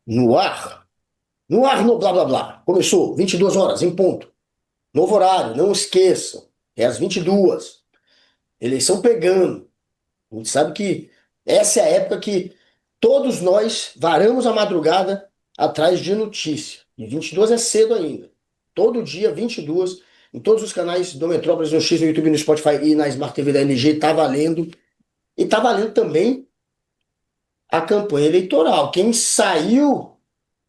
No ar. No ar, no blá blá blá. Começou, 22 horas, em ponto. Novo horário, não esqueçam. É às 22. Eleição pegando. A gente sabe que essa é a época que todos nós varamos a madrugada atrás de notícia. E 22 é cedo ainda. Todo dia, 22, em todos os canais do Metrópolis, no X, no YouTube, no Spotify e na Smart TV da LG, tá valendo. E tá valendo também a campanha eleitoral. Quem saiu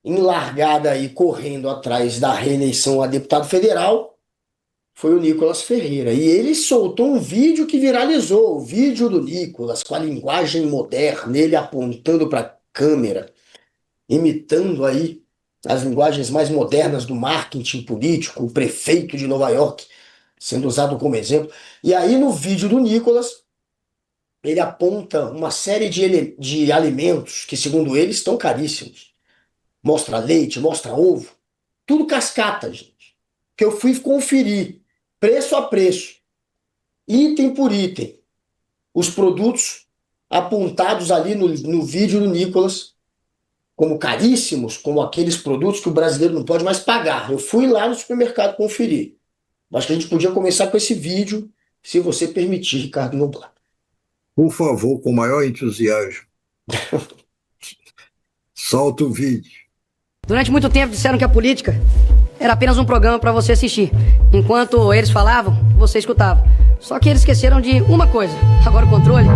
em largada aí, correndo atrás da reeleição a deputado federal, foi o Nicolas Ferreira. E ele soltou um vídeo que viralizou, o vídeo do Nicolas, com a linguagem moderna, ele apontando para a câmera, imitando aí as linguagens mais modernas do marketing político, o prefeito de Nova York sendo usado como exemplo. E aí no vídeo do Nicolas, ele aponta uma série de alimentos que, segundo ele, estão caríssimos. Mostra leite, mostra ovo, tudo cascata, gente. Que eu fui conferir, preço a preço, item por item, os produtos apontados ali no vídeo do Nicolas como caríssimos, como aqueles produtos que o brasileiro não pode mais pagar. Eu fui lá no supermercado conferir. Acho que a gente podia começar com esse vídeo, se você permitir, Ricardo Noblar. Por favor, com o maior entusiasmo. Solta o vídeo. Durante muito tempo disseram que a política era apenas um programa para você assistir. Enquanto eles falavam, você escutava. Só que eles esqueceram de uma coisa. Agora o controle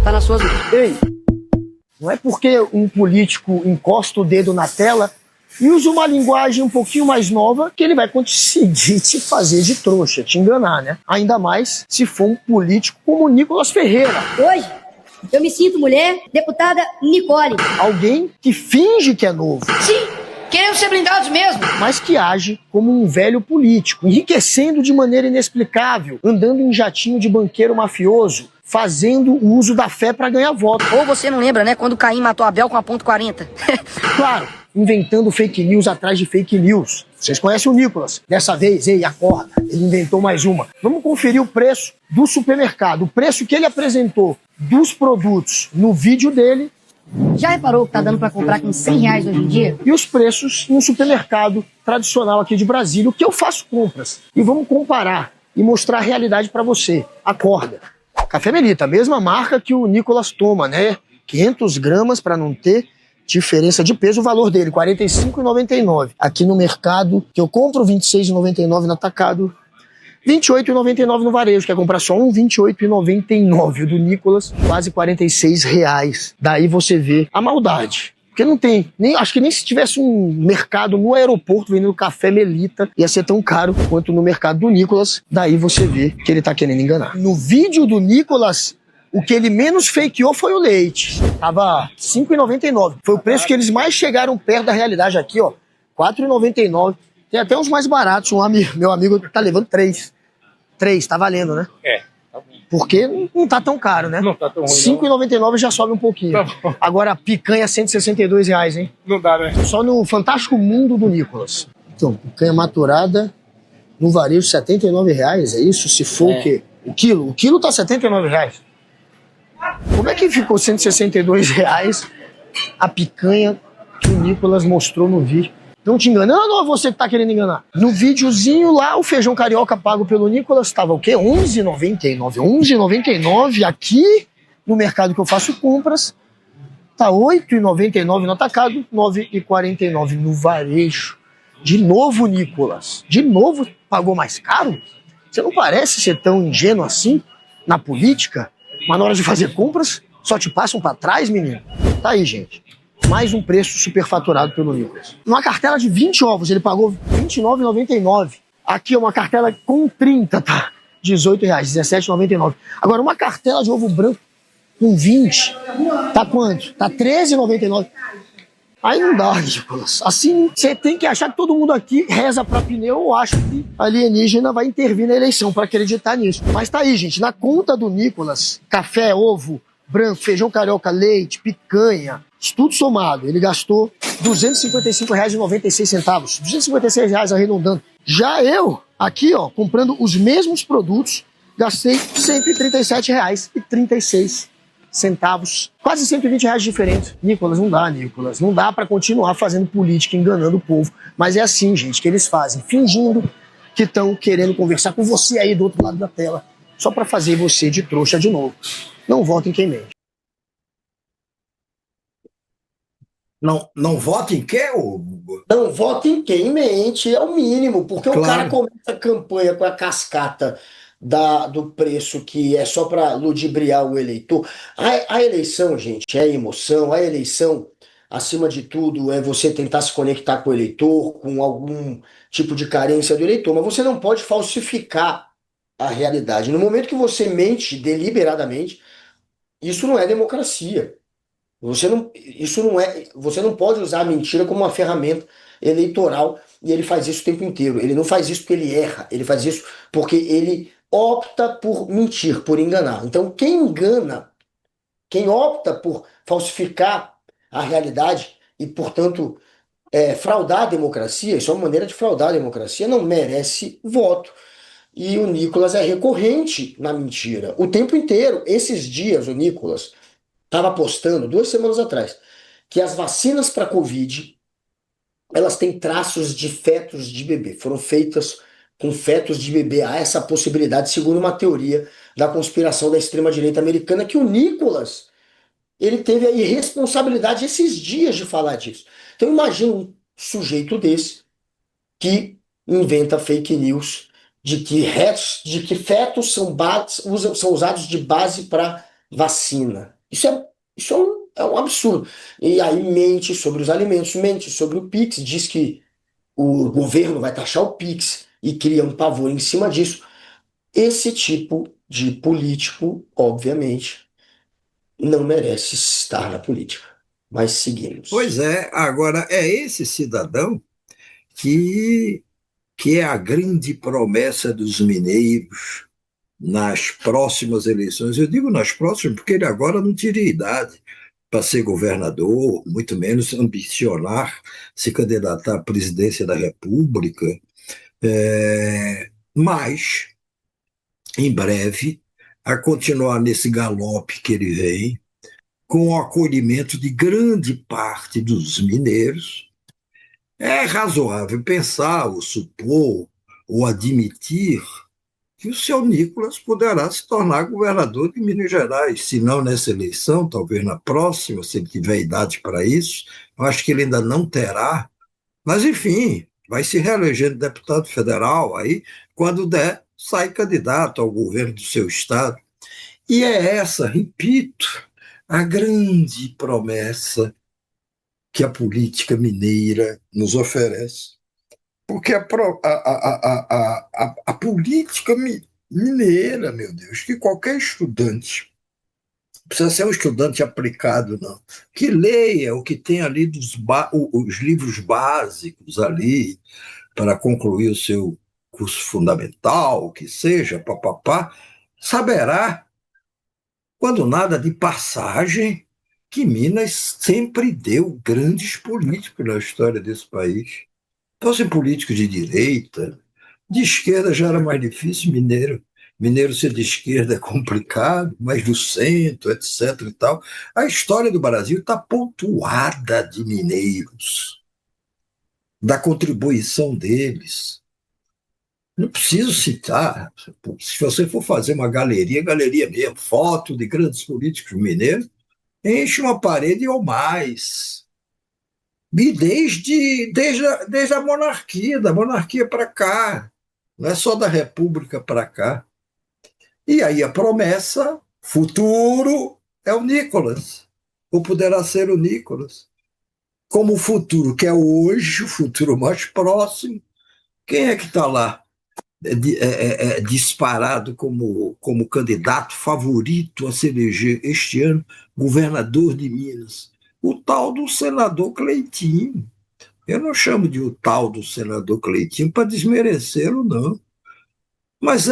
tá nas suas mãos. Ei, não é porque um político encosta o dedo na tela e usa uma linguagem um pouquinho mais nova que ele vai conseguir te fazer de trouxa, te enganar, né? Ainda mais se for um político como o Nicolas Ferreira. Hoje, eu me sinto mulher, deputada Nicole. Alguém que finge que é novo, Sim, queremos ser blindados mesmo. mas que age como um velho político, enriquecendo de maneira inexplicável, andando em jatinho de banqueiro mafioso, fazendo o uso da fé para ganhar voto. Ou você não lembra, né? Quando Caim matou Abel com a ponto .40. Claro, inventando fake news atrás de fake news. Vocês conhecem o Nicolas. Dessa vez, ei, acorda, ele inventou mais uma. Vamos conferir o preço do supermercado, o preço que ele apresentou dos produtos no vídeo dele Já reparou que tá dando pra comprar com R$ 100 hoje em dia? e os preços no supermercado tradicional aqui de Brasília, o que eu faço compras. E vamos comparar e mostrar a realidade para você. Acorda. Café Melita, a mesma marca que o Nicolas toma, né? 500 gramas para não ter diferença de peso, o valor dele, R$ 45,99. Aqui no mercado, que eu compro R$ 26,99 no atacado, R$ 28,99 no varejo. Quer comprar só um? R$ 28,99. O do Nicolas, quase R$ 46. Daí você vê a maldade. Porque não tem, acho que nem se tivesse um mercado no aeroporto vendendo café Melita, ia ser tão caro quanto no mercado do Nicolas. Daí você vê que ele tá querendo enganar. No vídeo do Nicolas, o que ele menos fakeou foi o leite. Tava R$ 5,99. Foi o preço que eles mais chegaram perto da realidade aqui, ó. R$ 4,99. Tem até uns mais baratos. Meu amigo tá levando 3. 3, tá valendo, né? É, tá bom. Porque não tá tão caro, né? Não tá tão ruim, R$ 5,99 já sobe um pouquinho. Tá bom. Agora a picanha R$ 162, hein? Não dá, né? Só no Fantástico Mundo do Nicolas. Então, picanha maturada no varejo R$ 79, é isso? Se for o quê? O quilo? O quilo tá R$ 79. Como é que ficou R$ 162 a picanha que o Nicolas mostrou no vídeo? Não te enganando ou é você que tá querendo enganar? No videozinho lá, o feijão carioca pago pelo Nicolas tava o quê? R$ 11,99. R$ 11,99 aqui no mercado que eu faço compras. Tá R$ 8,99 no atacado, R$ 9,49 no varejo. De novo, Nicolas. De novo, pagou mais caro? Você não parece ser tão ingênuo assim na política, mas na hora de fazer compras, só te passam pra trás, menino? Tá aí, gente. Mais um preço superfaturado pelo Nicolas. Numa cartela de 20 ovos, ele pagou R$ 29,99. Aqui é uma cartela com 30, tá? R$ 18, R$ 17,99. Agora, uma cartela de ovo branco com 20, tá quanto? Tá R$ 13,99. Aí não dá, Nicolas. Assim, você tem que achar que todo mundo aqui reza pra pneu ou acha que alienígena vai intervir na eleição pra acreditar nisso. Mas tá aí, gente. Na conta do Nicolas, café, ovo branco, feijão carioca, leite, picanha, isso tudo somado, ele gastou R$ 255,96. R$ 256 arredondando. Já eu, aqui, ó, comprando os mesmos produtos, gastei R$ 137,36. centavos, quase 120 reais de diferença. Nicolas, não dá, Nicolas. Não dá para continuar fazendo política, enganando o povo. Mas é assim, gente, que eles fazem, fingindo que estão querendo conversar com você aí do outro lado da tela, só para fazer você de trouxa de novo. Não votem quem mente. Não vota em quê, ô Guga? Não vota em quem mente, é o mínimo, porque o cara Claro. começa a campanha com a cascata do preço que é só para ludibriar o eleitor. A eleição, gente, é emoção, a eleição, acima de tudo, é você tentar se conectar com o eleitor, com algum tipo de carência do eleitor, mas você não pode falsificar a realidade. No momento que você mente deliberadamente, isso não é democracia. Isso não é, você não pode usar a mentira como uma ferramenta eleitoral e ele faz isso o tempo inteiro. Ele não faz isso porque ele erra, ele faz isso porque ele opta por mentir, por enganar. Então, quem engana, quem opta por falsificar a realidade e, portanto, fraudar a democracia, isso é uma maneira de fraudar a democracia, não merece voto. E o Nicolas é recorrente na mentira o tempo inteiro. Esses dias, o Nicolas estava postando 2 semanas atrás que as vacinas para Covid elas têm traços de fetos de bebê, foram feitas com fetos de bebê. Há essa possibilidade, segundo uma teoria da conspiração da extrema-direita americana, que o Nicolas ele teve a irresponsabilidade esses dias de falar disso. Então imagina um sujeito desse que inventa fake news de que fetos são usados de base para vacina. Isso é um absurdo. E aí mente sobre os alimentos, mente sobre o Pix, diz que o governo vai taxar o Pix e cria um pavor em cima disso. Esse tipo de político, obviamente, não merece estar na política. Mas seguimos. Pois é, agora é esse cidadão que, que é a grande promessa dos mineiros nas próximas eleições. Eu digo nas próximas porque ele agora não teria idade para ser governador, muito menos ambicionar se candidatar à presidência da República. Mas, em breve, a continuar nesse galope que ele vem, com o acolhimento de grande parte dos mineiros, é razoável pensar, ou supor, ou admitir que o seu Nicolas poderá se tornar governador de Minas Gerais, se não nessa eleição, talvez na próxima, se ele tiver idade para isso. Eu acho que ele ainda não terá, mas enfim, vai se reelegendo deputado federal, aí, quando der, sai candidato ao governo do seu estado. E é essa, repito, a grande promessa que a política mineira nos oferece. Porque a política mineira, meu Deus, que qualquer estudante, não precisa ser um estudante aplicado, não, que leia o que tem ali os livros básicos ali, para concluir o seu curso fundamental, o que seja, papapá, saberá, quando nada de passagem, que Minas sempre deu grandes políticos na história desse país. Fossem políticos de direita, de esquerda já era mais difícil, mineiro ser de esquerda é complicado, mas do centro, etc. e tal. A história do Brasil está pontuada de mineiros, da contribuição deles. Não preciso citar, se você for fazer uma galeria mesmo, foto de grandes políticos mineiros, enche uma parede ou mais. E desde a monarquia, da monarquia para cá, não é só da república para cá. E aí a promessa, futuro, é o Nicolas, ou poderá ser o Nicolas. Como o futuro que é hoje, o futuro mais próximo, quem é que está lá disparado como candidato favorito a se eleger este ano governador de Minas? O tal do senador Cleitinho. Eu não chamo de o tal do senador Cleitinho para desmerecê-lo, não. Mas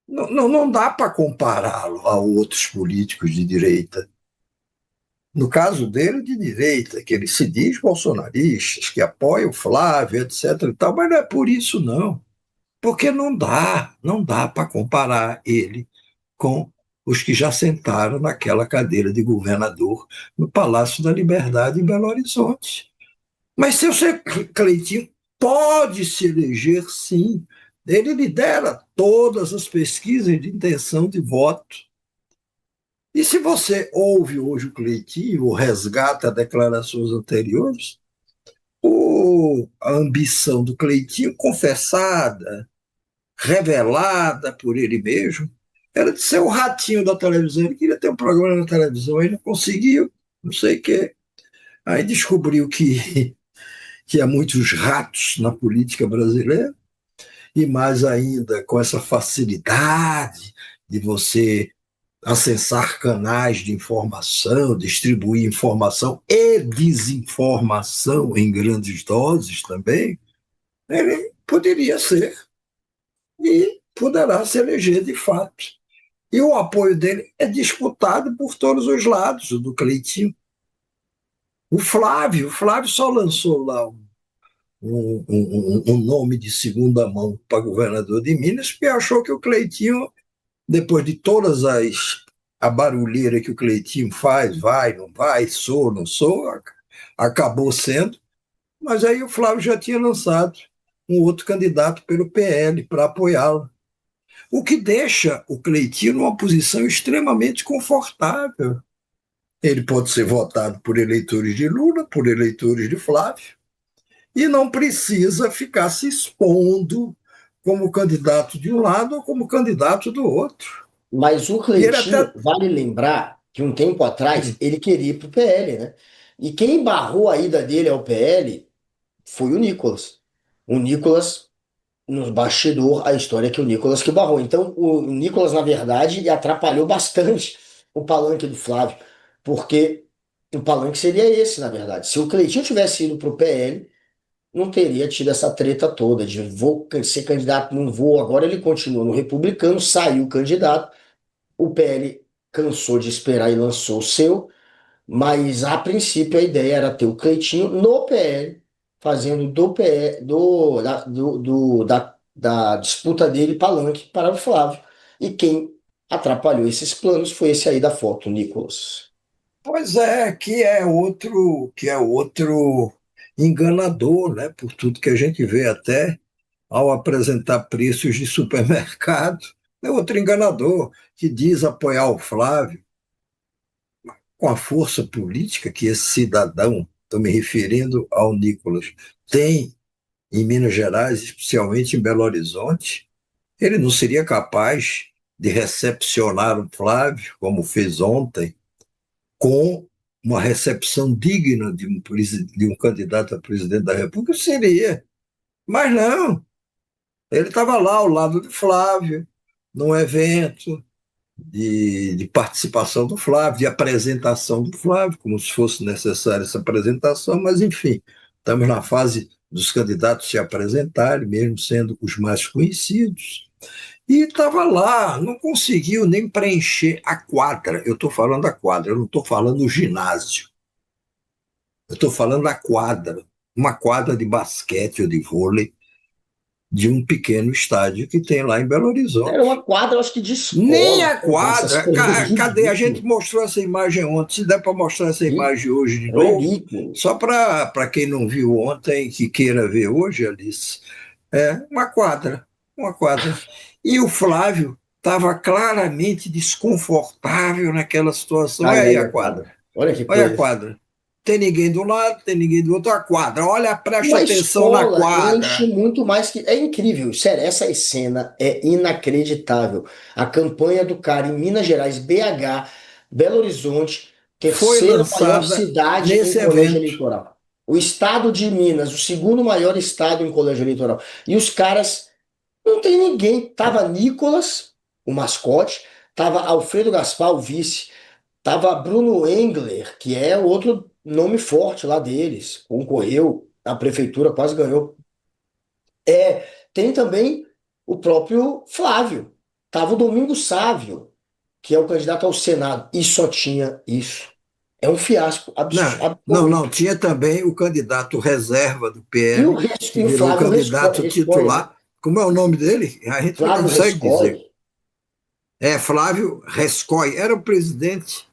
não dá para compará-lo a outros políticos de direita. No caso dele, de direita, que ele se diz bolsonarista, que apoia o Flávio, etc. e tal, mas não é por isso, não. Porque não dá para comparar ele com os que já sentaram naquela cadeira de governador no Palácio da Liberdade em Belo Horizonte. Mas seu Cleitinho pode se eleger, sim. Ele lidera todas as pesquisas de intenção de voto. E se você ouve hoje o Cleitinho, ou resgata declarações anteriores, a ambição do Cleitinho, confessada, revelada por ele mesmo, era de ser o ratinho da televisão. Ele queria ter um programa na televisão, ele não conseguiu, não sei o quê. Aí descobriu que há muitos ratos na política brasileira, e mais ainda com essa facilidade de você acessar canais de informação, distribuir informação e desinformação em grandes doses também, ele poderia ser e poderá se eleger de fato. E o apoio dele é disputado por todos os lados, o do Cleitinho. O Flávio só lançou lá um nome de segunda mão para governador de Minas, porque achou que o Cleitinho, depois de todas a barulheira que o Cleitinho faz, vai, não vai, sou, não sou, acabou sendo, mas aí o Flávio já tinha lançado um outro candidato pelo PL para apoiá-lo, o que deixa o Cleitinho numa posição extremamente confortável. Ele pode ser votado por eleitores de Lula, por eleitores de Flávio, e não precisa ficar se expondo como candidato de um lado ou como candidato do outro. Mas o E ele Cleitinho, até. vale lembrar que um tempo atrás ele queria ir para o PL, né? E quem barrou a ida dele ao PL foi o Nicolas. O Nicolas, nos bastidores, a história é que o Nicolas que barrou. Então, o Nicolas, na verdade, atrapalhou bastante o palanque do Flávio, porque o palanque seria esse, na verdade. Se o Cleitinho tivesse ido para o PL, não teria tido essa treta toda de vou ser candidato, não vou. Agora ele continua no republicano, saiu candidato, o PL cansou de esperar e lançou o seu, mas a princípio a ideia era ter o Cleitinho no PL, fazendo do PL, da disputa dele palanque para o Flávio. E quem atrapalhou esses planos foi esse aí da foto, o Nicolas. Pois é, que é outro enganador, né? Por tudo que a gente vê até ao apresentar preços de supermercado. É outro enganador que diz apoiar o Flávio com a força política que esse cidadão, estou me referindo ao Nicolas, tem em Minas Gerais, especialmente em Belo Horizonte. Ele não seria capaz de recepcionar o Flávio, como fez ontem, com uma recepção digna de um candidato a presidente da República? Seria. Mas não, ele estava lá ao lado de Flávio, num evento de participação do Flávio, de apresentação do Flávio, como se fosse necessária essa apresentação, mas, enfim, estamos na fase dos candidatos se apresentarem, mesmo sendo os mais conhecidos. E estava lá, não conseguiu nem preencher a quadra. Eu estou falando da quadra, eu não estou falando do ginásio. Eu estou falando da quadra, uma quadra de basquete ou de vôlei de um pequeno estádio que tem lá em Belo Era Horizonte. uma quadra, eu acho que de escola. Nem a Essas quadra. coisas Cadê? A gente ridículas. mostrou essa imagem ontem. Se der para mostrar essa imagem hoje de novo, Ridículo. só para quem não viu ontem, que queira ver hoje, Alice, é uma quadra. Uma quadra. E o Flávio estava claramente desconfortável naquela situação. Olha aí Aí a a quadra. quadra. Olha que Olha a coisa. quadra. Tem ninguém do lado, tem ninguém do outro. A quadra. Olha, presta Uma atenção na escola enche quadra. muito mais que. É incrível, sério, essa cena é inacreditável. A campanha do cara em Minas Gerais, BH, Belo Horizonte, Foi terceira maior lançada cidade em nesse colégio evento. eleitoral. O estado de Minas, o segundo maior estado em colégio eleitoral. E os caras, não tem ninguém. Tava Nicolas, o mascote, tava Alfredo Gaspar, o vice. Tava Bruno Engler, que é outro nome forte lá deles, concorreu à prefeitura, quase ganhou. Tem também o próprio Flávio. Tava o Domingos Sávio, que é o candidato ao Senado, e só tinha isso. É um fiasco Não, não, não. absoluto. Tinha também o candidato reserva do E o, PL, Res- que e o virou Flávio candidato expõe, né? titular. Como é o nome dele? A gente não Flávio consegue dizer. Rescolhe. Flávio Rescoy, era o presidente,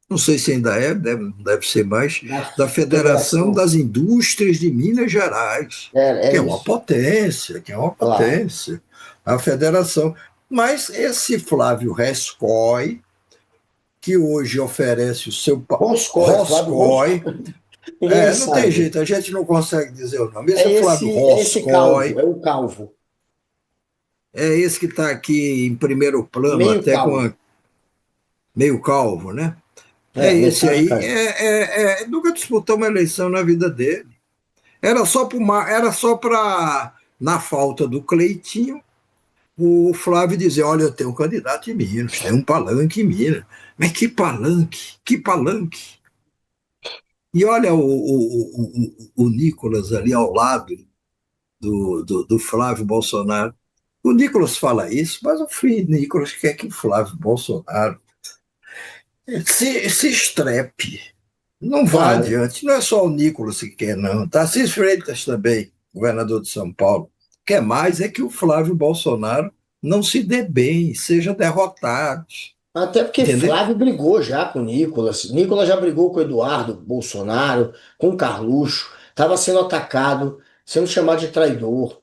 não sei se ainda é, deve ser mais, Da da Federação Federação. das Indústrias de Minas Gerais, É que é uma isso, potência, que é uma claro. potência, a federação. Mas esse Flávio Rescoy, que hoje oferece o seu Roscoe, Flávio Roscoe, Roscoe. Ninguém nem não tem sabe. jeito, a gente não consegue dizer o nome. Esse é Flávio É esse calvo, Roscoe, é o calvo. é esse que está aqui em primeiro plano, Meio até com calvo. meio calvo, né? É esse Metade aí. calvo. Nunca disputou uma eleição na vida dele. Era só para, na falta do Cleitinho, o Flávio dizer: olha, eu tenho um candidato em Minas, tem um palanque em Minas. Mas que palanque, que palanque. E olha o Nicolas ali ao lado do Flávio Bolsonaro. O Nicolas fala isso, mas o filho Nicolas quer que o Flávio Bolsonaro se estrepe. Não vá Ah, adiante. Não é só o Nicolas que quer, não. Tarcísio Freitas também, governador de São Paulo, quer mais é que o Flávio Bolsonaro não se dê bem, seja derrotado. até porque Entendeu? Flávio brigou já com o Nicolas. Nicolas já brigou com o Eduardo Bolsonaro, com o Carluxo. Estava sendo atacado, sendo chamado de traidor.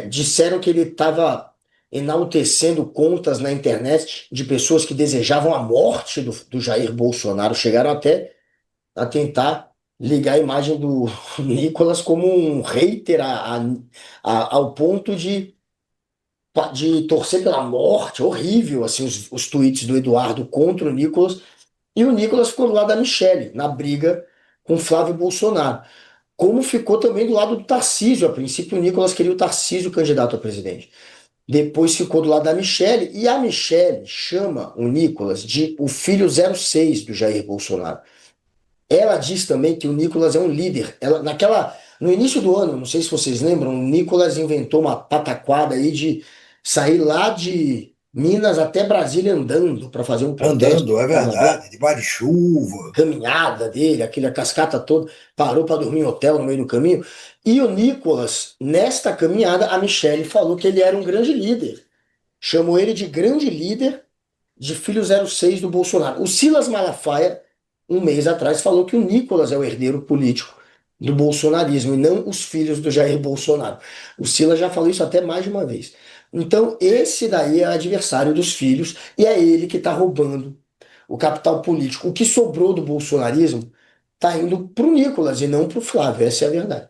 Disseram que ele estava enaltecendo contas na internet de pessoas que desejavam a morte do Jair Bolsonaro. Chegaram até a tentar ligar a imagem do Nicolas como um hater ao ponto de torcer pela morte. Horrível, assim, os tweets do Eduardo contra o Nicolas. E o Nicolas ficou do lado da Michelle, na briga com Flávio Bolsonaro. Como ficou também do lado do Tarcísio. A princípio, o Nicolas queria o Tarcísio candidato a presidente. Depois ficou do lado da Michelle, e a Michelle chama o Nicolas de o filho 06 do Jair Bolsonaro. Ela diz também que o Nicolas é um líder. No início do ano, não sei se vocês lembram, o Nicolas inventou uma pataquada aí de sair lá de Minas até Brasília andando para fazer um protesto, Andando, é blá blá blá. verdade, debaixo de chuva. Caminhada dele, aquela cascata toda, parou para dormir em hotel no meio do caminho. E o Nicolas, nesta caminhada, a Michelle falou que ele era um grande líder. Chamou ele de grande líder de filho 06 do Bolsonaro. O Silas Malafaia, um mês atrás, falou que o Nicolas é o herdeiro político do bolsonarismo e não os filhos do Jair Bolsonaro. O Silas já falou isso até mais de uma vez. Então, esse daí é adversário dos filhos e é ele que está roubando o capital político. O que sobrou do bolsonarismo está indo para o Nicolas e não para o Flávio. Essa é a verdade.